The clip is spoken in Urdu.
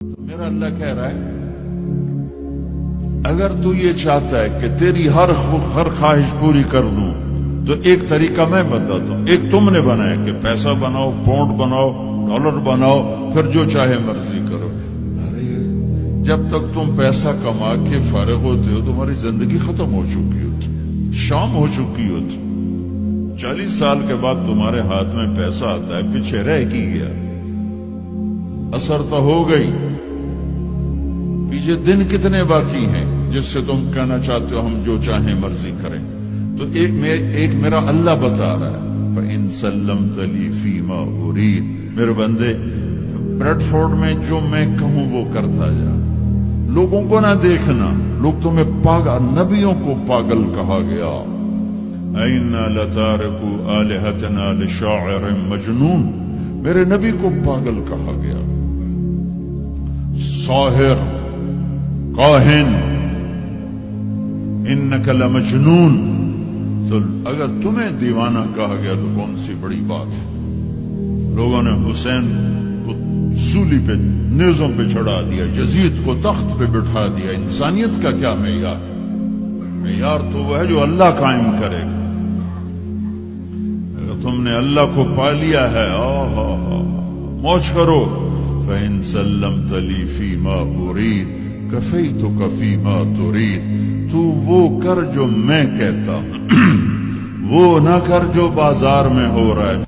میرا اللہ کہہ رہا ہے اگر تو یہ چاہتا ہے کہ تیری ہر خواہش پوری کر دوں تو ایک طریقہ میں بتاتا ہوں. ایک تم نے بنایا کہ پیسہ بناؤ، پاؤنڈ بناؤ، ڈالر بناؤ، پھر جو چاہے مرضی کرو. ارے جب تک تم پیسہ کما کے فارغ ہوتے ہو تمہاری زندگی ختم ہو چکی ہوتی، شام ہو چکی ہوتی. 40 سال کے بعد تمہارے ہاتھ میں پیسہ آتا ہے، پیچھے رہ کی گیا، اثر تو ہو گئی. پیچھے دن کتنے باقی ہیں جس سے تم کہنا چاہتے ہو ہم جو چاہیں مرضی کریں. تو ایک میرا اللہ بتا رہا ہے فَإِن سَلَّمْتَ لِي فِي مَا أُرِيدُ. میرے بندے بریڈ فورڈ میں جو میں کہوں وہ کرتا جا. لوگوں کو نہ دیکھنا، لوگ تمہیں پاگل، نبیوں کو پاگل کہا گیا. اَإِنَّا لَتَارِكُو آلِهَتِنَا لِشَاعِرٍ مَجْنُونٍ. میرے نبی کو پاگل کہا گیا، ساحر، کاہن، انک لمجنون. تو اگر تمہیں دیوانہ کہا گیا تو کون سی بڑی بات ہے. لوگوں نے حسین کو سولی پہ، نیزوں پہ چڑھا دیا، یزید کو تخت پہ بٹھا دیا. انسانیت کا کیا معیار؟ معیار تو وہ ہے جو اللہ قائم کرے گا. اگر تم نے اللہ کو پا لیا ہے موج کرو. فَإِن سَلَّمْتَ لِي فِي مَا أُرِيدُ كَفَيْتُكَ فِي مَا تُرِيدُ. تو وہ کر جو میں کہتا ہوں، وہ نہ کر جو بازار میں ہو رہا ہے.